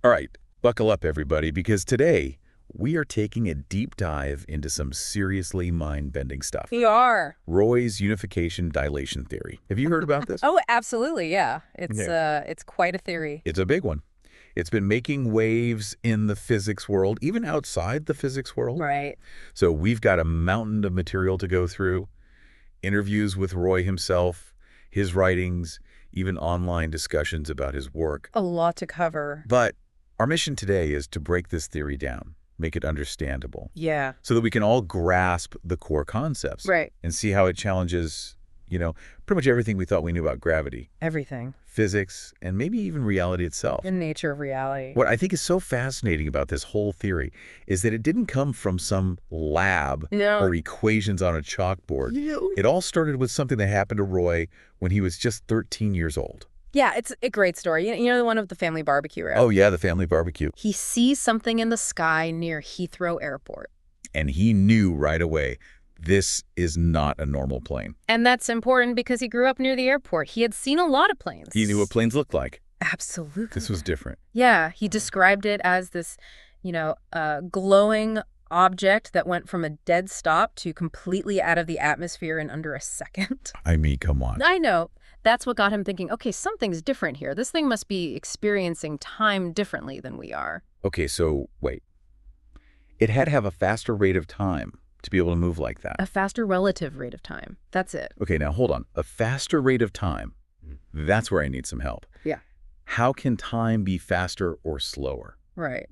All right, buckle up, everybody, because today we are taking a deep dive into some seriously mind-bending stuff. We are. Roy's unification dilation theory. Have you heard about this? Oh, absolutely, yeah. Yeah. It's quite a theory. It's a big one. It's been making waves in the physics world, even outside the physics world. Right. So we've got a mountain of material to go through, interviews with Roy himself, his writings, even online discussions about his work. A lot to cover. But our mission today is to break this theory down, make it understandable, Yeah. so that we can all grasp the core concepts. Right. And see how it challenges, pretty much everything we thought we knew about gravity, Everything. physics, and maybe even reality itself. The nature of reality. What I think is so fascinating about this whole theory is that it didn't come from some lab or equations on a chalkboard. It all started with something that happened to Roy when he was just 13 years old. Yeah, it's a great story. You know the one of the family barbecue, right? Oh, yeah, the family barbecue. He sees something in the sky near Heathrow Airport. And he knew right away, this is not a normal plane. And that's important because he grew up near the airport. He had seen a lot of planes. He knew what planes looked like. Absolutely. This was different. Yeah, he described it as this, glowing object that went from a dead stop to completely out of the atmosphere in under a second. I mean, come on. I know. That's what got him thinking, okay, something's different here. This thing must be experiencing time differently than we are. Okay, so wait. It had to have a faster rate of time to be able to move like that. A faster relative rate of time. That's it. Okay, now hold on. A faster rate of time. That's where I need some help. Yeah. How can time be faster or slower? Right.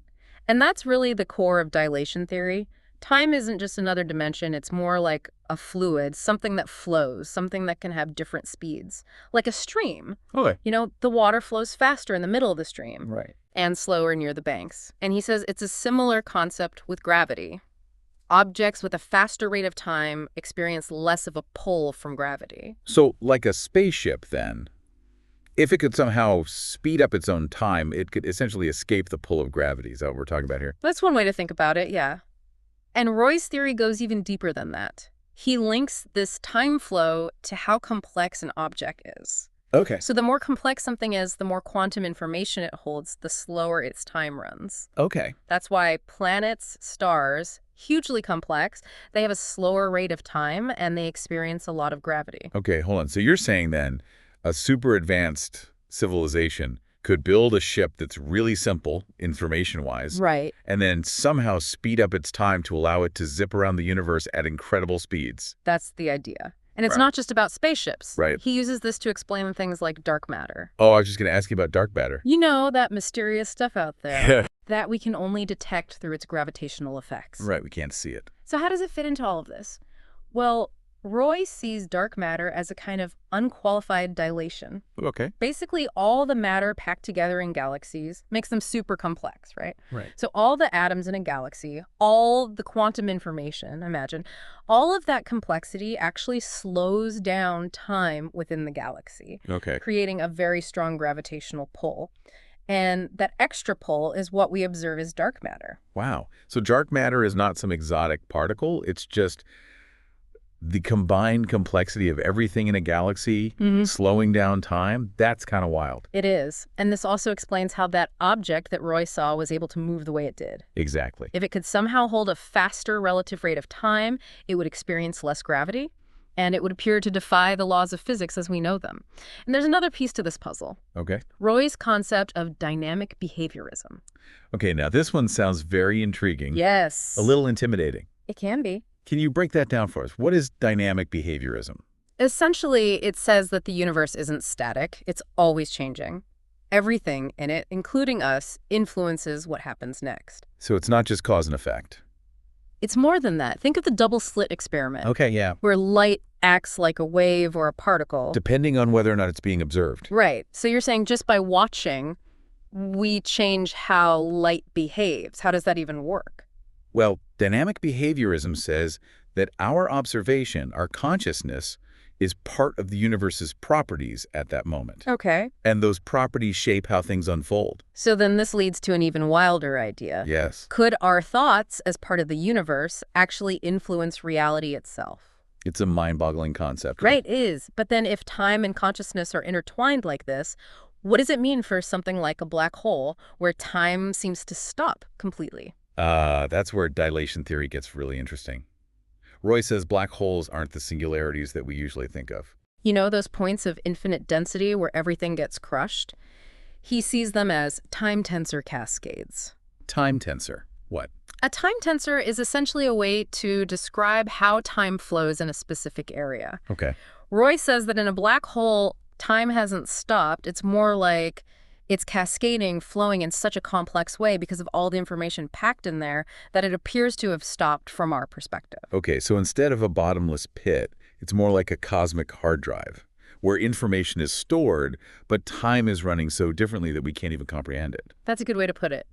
And that's really the core of dilation theory. Time isn't just another dimension. It's more like a fluid, something that flows, something that can have different speeds. Like a stream. Okay. The water flows faster in the middle of the stream. Right. And slower near the banks. And he says it's a similar concept with gravity. Objects with a faster rate of time experience less of a pull from gravity. So like a spaceship then, if it could somehow speed up its own time, it could essentially escape the pull of gravity. Is that what we're talking about here? That's one way to think about it, yeah. And Roy's theory goes even deeper than that. He links this time flow to how complex an object is. Okay. So the more complex something is, the more quantum information it holds, the slower its time runs. Okay. That's why planets, stars, hugely complex, they have a slower rate of time and they experience a lot of gravity. Okay, hold on. So you're saying then a super advanced civilization could build a ship that's really simple, information-wise, Right. and then somehow speed up its time to allow it to zip around the universe at incredible speeds. That's the idea. And it's Right. not just about spaceships. Right. He uses this to explain things like dark matter. Oh, I was just going to ask you about dark matter. You know, that mysterious stuff out there that we can only detect through its gravitational effects. Right, we can't see it. So how does it fit into all of this? Well, Roy sees dark matter as a kind of unqualified dilation. Okay. Basically, all the matter packed together in galaxies makes them super complex, right? Right. So all the atoms in a galaxy, all the quantum information, imagine, all of that complexity actually slows down time within the galaxy, Okay. creating a very strong gravitational pull. And that extra pull is what we observe as dark matter. Wow. So dark matter is not some exotic particle. It's just the combined complexity of everything in a galaxy, slowing down time. That's kind of wild. It is. And this also explains how that object that Roy saw was able to move the way it did. Exactly. If it could somehow hold a faster relative rate of time, it would experience less gravity, and it would appear to defy the laws of physics as we know them. And there's another piece to this puzzle. Okay. Roy's concept of dynamic behaviorism. Okay, now this one sounds very intriguing. Yes. A little intimidating. It can be. Can you break that down for us? What is dynamic behaviorism? Essentially, it says that the universe isn't static. It's always changing. Everything in it, including us, influences what happens next. So it's not just cause and effect. It's more than that. Think of the double slit experiment. Okay, yeah. Where light acts like a wave or a particle. Depending on whether or not it's being observed. Right. So you're saying just by watching, we change how light behaves. How does that even work? Well, dynamic behaviorism says that our observation, our consciousness, is part of the universe's properties at that moment. Okay. And those properties shape how things unfold. So then this leads to an even wilder idea. Yes. Could our thoughts, as part of the universe, actually influence reality itself? It's a mind-boggling concept. Right, is. But then if time and consciousness are intertwined like this, What does it mean for something like a black hole where time seems to stop completely? That's where dilation theory gets really interesting. Roy says black holes aren't the singularities that we usually think of. You know, those points of infinite density where everything gets crushed? He sees them as time tensor cascades. Time tensor. What? A time tensor is essentially a way to describe how time flows in a specific area. Okay. Roy says that in a black hole, time hasn't stopped. It's more like it's cascading, flowing in such a complex way because of all the information packed in there that it appears to have stopped from our perspective. Okay, so instead of a bottomless pit, it's more like a cosmic hard drive, where information is stored, but time is running so differently that we can't even comprehend it. That's a good way to put it.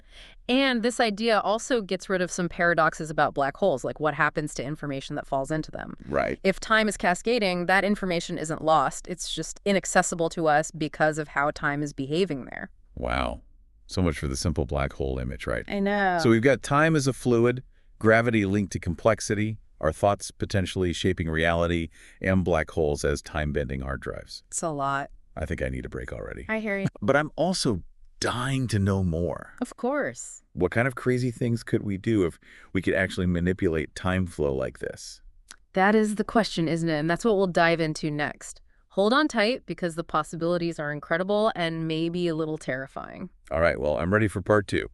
And this idea also gets rid of some paradoxes about black holes, like what happens to information that falls into them. Right. If time is cascading, that information isn't lost. It's just inaccessible to us because of how time is behaving there. Wow. So much for the simple black hole image, right? I know. So we've got time as a fluid, gravity linked to complexity, our thoughts potentially shaping reality, and black holes as time-bending hard drives. It's a lot. I think I need a break already. I hear you. But I'm also dying to know more. Of course. What kind of crazy things could we do if we could actually manipulate time flow like this? That is the question, isn't it? And that's what we'll dive into next. Hold on tight because the possibilities are incredible and maybe a little terrifying. All right, well, I'm ready for part 2.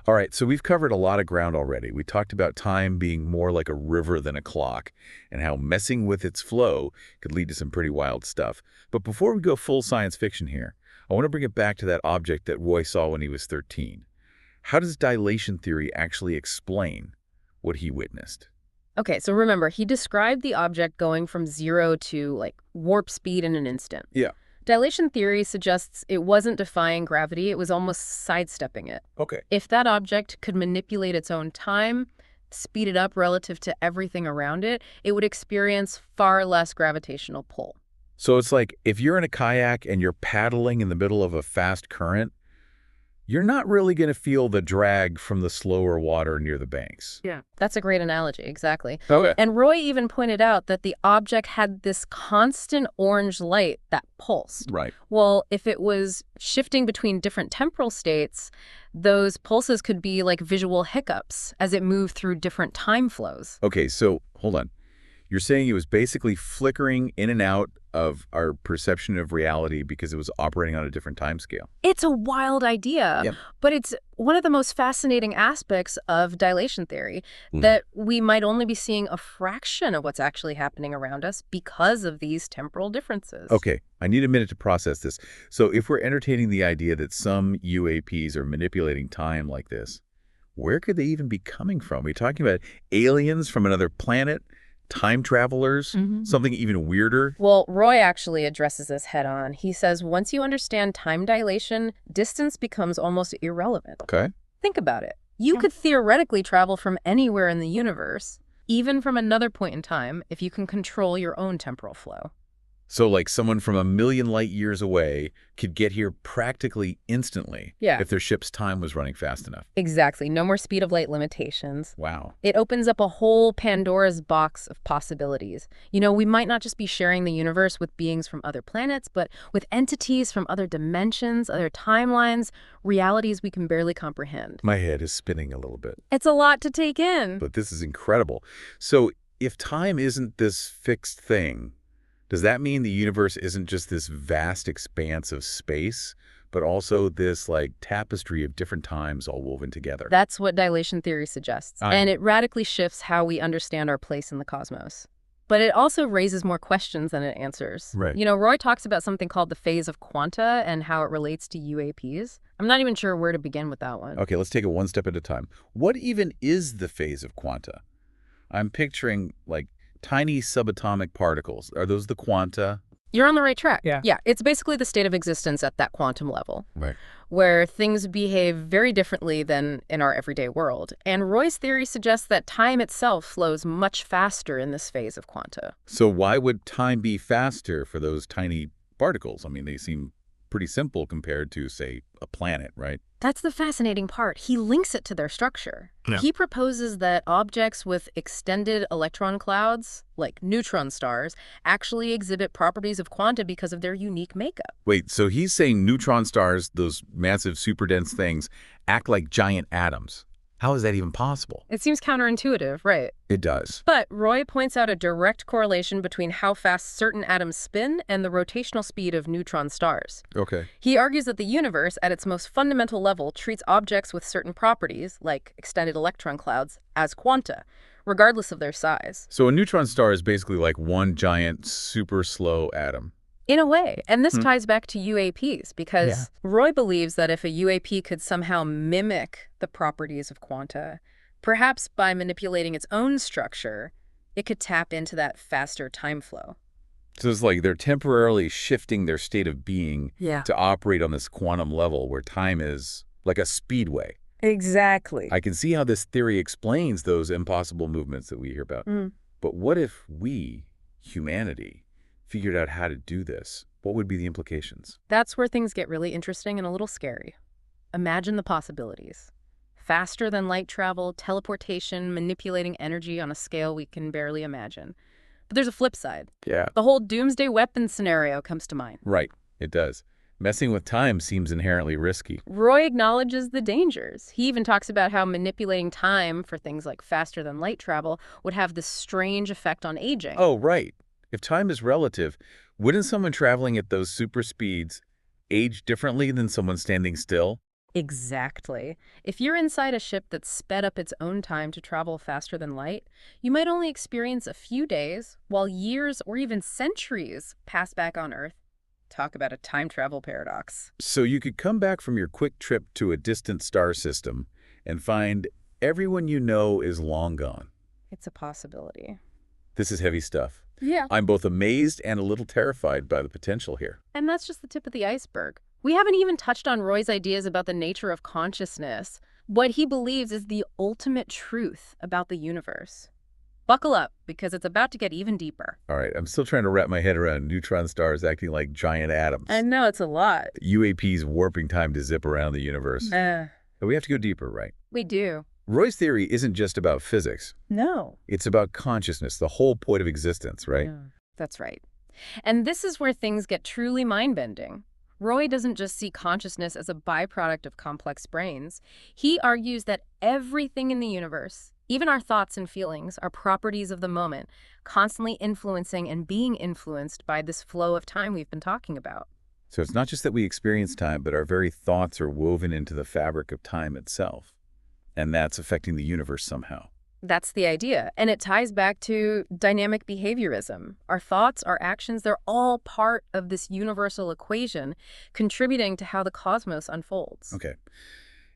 All right, so we've covered a lot of ground already. We talked about time being more like a river than a clock and how messing with its flow could lead to some pretty wild stuff. But before we go full science fiction here, I want to bring it back to that object that Roy saw when he was 13. How does dilation theory actually explain what he witnessed? Okay, so remember, he described the object going from 0 to, like, warp speed in an instant. Yeah. Dilation theory suggests it wasn't defying gravity, it was almost sidestepping it. Okay. If that object could manipulate its own time, speed it up relative to everything around it, it would experience far less gravitational pull. So it's like if you're in a kayak and you're paddling in the middle of a fast current, you're not really going to feel the drag from the slower water near the banks. Yeah. That's a great analogy, exactly. Okay. And Roy even pointed out that the object had this constant orange light that pulsed. Right. Well, if it was shifting between different temporal states, those pulses could be like visual hiccups as it moved through different time flows. Okay, so hold on. You're saying it was basically flickering in and out of our perception of reality because it was operating on a different time scale. It's a wild idea, Yep. but it's one of the most fascinating aspects of dilation theory, that we might only be seeing a fraction of what's actually happening around us because of these temporal differences. Okay, I need a minute to process this. So if we're entertaining the idea that some UAPs are manipulating time like this, where could they even be coming from? Are we talking about aliens from another planet? Time travelers, something even weirder? Well, Roy actually addresses this head on. He says once you understand time dilation, distance becomes almost irrelevant. Okay. Think about it. You could theoretically travel from anywhere in the universe, even from another point in time, if you can control your own temporal flow. So like someone from 1,000,000 light years away could get here practically instantly if their ship's time was running fast enough. Exactly. No more speed of light limitations. Wow. It opens up a whole Pandora's box of possibilities. You know, we might not just be sharing the universe with beings from other planets, but with entities from other dimensions, other timelines, realities we can barely comprehend. My head is spinning a little bit. It's a lot to take in. But this is incredible. So if time isn't this fixed thing, does that mean the universe isn't just this vast expanse of space, but also this like tapestry of different times all woven together? That's what dilation theory suggests. And it radically shifts how we understand our place in the cosmos. But it also raises more questions than it answers. Right. You know, Roy talks about something called the phase of Quanta and how it relates to UAPs. I'm not even sure where to begin with that one. Okay, let's take it one step at a time. What even is the phase of Quanta? I'm picturing like tiny subatomic particles. Are those the quanta? You're on the right track. Yeah. Yeah, it's basically the state of existence at that quantum level. Right. Where things behave very differently than in our everyday world. And Roy's theory suggests that time itself flows much faster in this phase of quanta. So why would time be faster for those tiny particles? I mean, they seem pretty simple compared to, say, a planet, right? That's the fascinating part. He links it to their structure. Yeah. He proposes that objects with extended electron clouds, like neutron stars, actually exhibit properties of quanta because of their unique makeup. Wait, so he's saying neutron stars, those massive super-dense things, act like giant atoms. How is that even possible? It seems counterintuitive, right? It does. But Roy points out a direct correlation between how fast certain atoms spin and the rotational speed of neutron stars. Okay. He argues that the universe, at its most fundamental level, treats objects with certain properties, like extended electron clouds, as quanta, regardless of their size. So a neutron star is basically like one giant, super slow atom. In a way. And this ties back to UAPs, because Roy believes that if a UAP could somehow mimic the properties of quanta, perhaps by manipulating its own structure, it could tap into that faster time flow. So it's like they're temporarily shifting their state of being to operate on this quantum level where time is like a speedway. Exactly. I can see how this theory explains those impossible movements that we hear about. But what if we, humanity, figured out how to do this? What would be the implications? That's where things get really interesting and a little scary. Imagine the possibilities. Faster than light travel, teleportation, manipulating energy on a scale we can barely imagine. But there's a flip side. Yeah. The whole doomsday weapons scenario comes to mind. Right. It does. Messing with time seems inherently risky. Roy acknowledges the dangers. He even talks about how manipulating time for things like faster than light travel would have this strange effect on aging. Oh, right. If time is relative, wouldn't someone traveling at those super speeds age differently than someone standing still? Exactly. If you're inside a ship that's sped up its own time to travel faster than light, you might only experience a few days, while years or even centuries pass back on Earth. Talk about a time travel paradox. So you could come back from your quick trip to a distant star system and find everyone you know is long gone. It's a possibility. This is heavy stuff. Yeah. I'm both amazed and a little terrified by the potential here. And that's just the tip of the iceberg. We haven't even touched on Roy's ideas about the nature of consciousness, what he believes is the ultimate truth about the universe. Buckle up, because it's about to get even deeper. All right, I'm still trying to wrap my head around neutron stars acting like giant atoms. I know, it's a lot. UAPs warping time to zip around the universe. But we have to go deeper, right? We do. Roy's theory isn't just about physics. No. It's about consciousness, the whole point of existence, right? Yeah, that's right. And this is where things get truly mind-bending. Roy doesn't just see consciousness as a byproduct of complex brains. He argues that everything in the universe, even our thoughts and feelings, are properties of the moment, constantly influencing and being influenced by this flow of time we've been talking about. So it's not just that we experience time, but our very thoughts are woven into the fabric of time itself. And that's affecting the universe somehow. That's the idea. And it ties back to dynamic behaviorism. Our thoughts, our actions, they're all part of this universal equation, contributing to how the cosmos unfolds. Okay.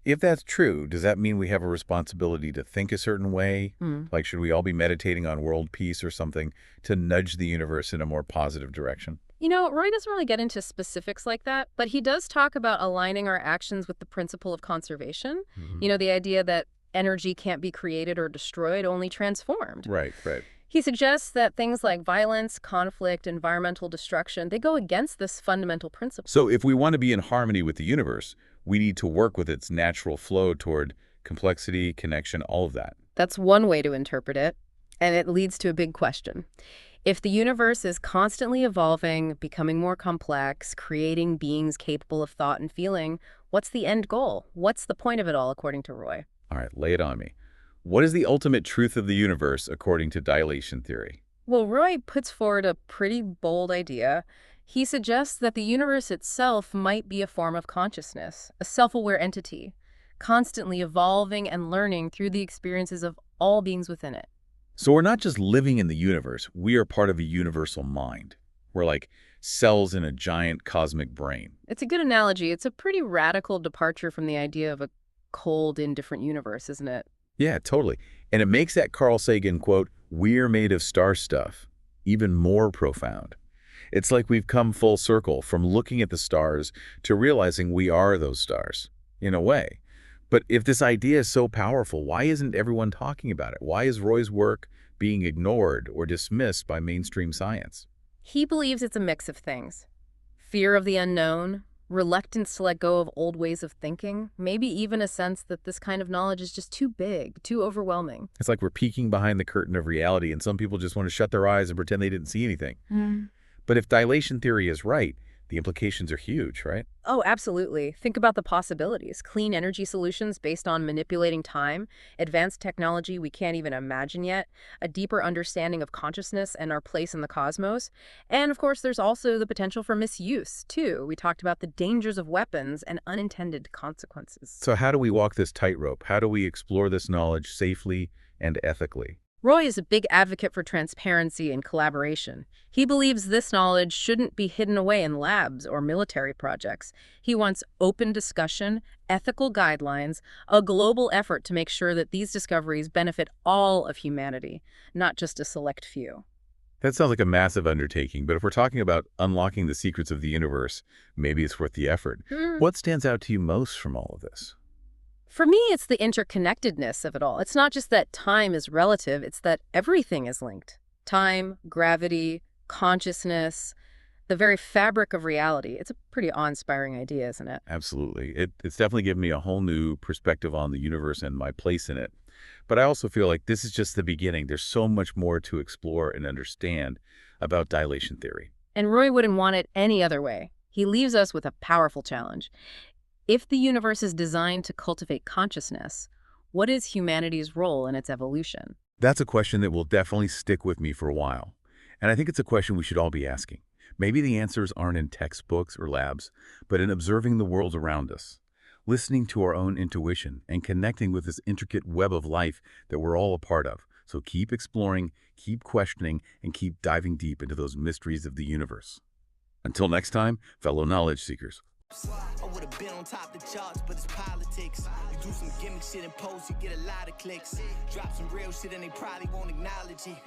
If that's true, does that mean we have a responsibility to think a certain way? Like, should we all be meditating on world peace or something to nudge the universe in a more positive direction? You know, Roy doesn't really get into specifics like that, but he does talk about aligning our actions with the principle of conservation. You know, the idea that energy can't be created or destroyed, only transformed. Right, right. He suggests that things like violence, conflict, environmental destruction, they go against this fundamental principle. So if we want to be in harmony with the universe, we need to work with its natural flow toward complexity, connection, all of that. That's one way to interpret it, and it leads to a big question. If the universe is constantly evolving, becoming more complex, creating beings capable of thought and feeling, what's the end goal? What's the point of it all, according to Roy? All right, lay it on me. What is the ultimate truth of the universe according to dilation theory? Well, Roy puts forward a pretty bold idea. He suggests that the universe itself might be a form of consciousness, a self-aware entity, constantly evolving and learning through the experiences of all beings within it. So we're not just living in the universe, we are part of a universal mind. We're like cells in a giant cosmic brain. It's a good analogy. It's a pretty radical departure from the idea of a cold, indifferent universe, isn't it? Yeah, totally. And it makes that Carl Sagan quote, "We're made of star stuff," even more profound. It's like we've come full circle from looking at the stars to realizing we are those stars, in a way. But if this idea is so powerful, why isn't everyone talking about it? Why is Roy's work being ignored or dismissed by mainstream science? He believes it's a mix of things. Fear of the unknown, reluctance to let go of old ways of thinking, maybe even a sense that this kind of knowledge is just too big, too overwhelming. It's like we're peeking behind the curtain of reality, and some people just want to shut their eyes and pretend they didn't see anything. But if dilation theory is right, the implications are huge, right? Oh, absolutely. Think about the possibilities. Clean energy solutions based on manipulating time, advanced technology we can't even imagine yet, a deeper understanding of consciousness and our place in the cosmos. And of course, there's also the potential for misuse, too. We talked about the dangers of weapons and unintended consequences. So how do we walk this tightrope? How do we explore this knowledge safely and ethically? Roy is a big advocate for transparency and collaboration. He believes this knowledge shouldn't be hidden away in labs or military projects. He wants open discussion, ethical guidelines, a global effort to make sure that these discoveries benefit all of humanity, not just a select few. That sounds like a massive undertaking, but if we're talking about unlocking the secrets of the universe, maybe it's worth the effort. What stands out to you most from all of this? For me, it's the interconnectedness of it all. It's not just that time is relative, it's that everything is linked. Time, gravity, consciousness, the very fabric of reality. It's a pretty awe-inspiring idea, isn't it? Absolutely. It's definitely given me a whole new perspective on the universe and my place in it. But I also feel like this is just the beginning. There's so much more to explore and understand about dilation theory. And Roy wouldn't want it any other way. He leaves us with a powerful challenge. If the universe is designed to cultivate consciousness, what is humanity's role in its evolution? That's a question that will definitely stick with me for a while. And I think it's a question we should all be asking. Maybe the answers aren't in textbooks or labs, but in observing the world around us, listening to our own intuition, and connecting with this intricate web of life that we're all a part of. So keep exploring, keep questioning, and keep diving deep into those mysteries of the universe. Until next time, fellow knowledge seekers. I would have been on top of the charts, but it's politics. You do some gimmick shit and post, you get a lot of clicks. Drop some real shit and they probably won't acknowledge it.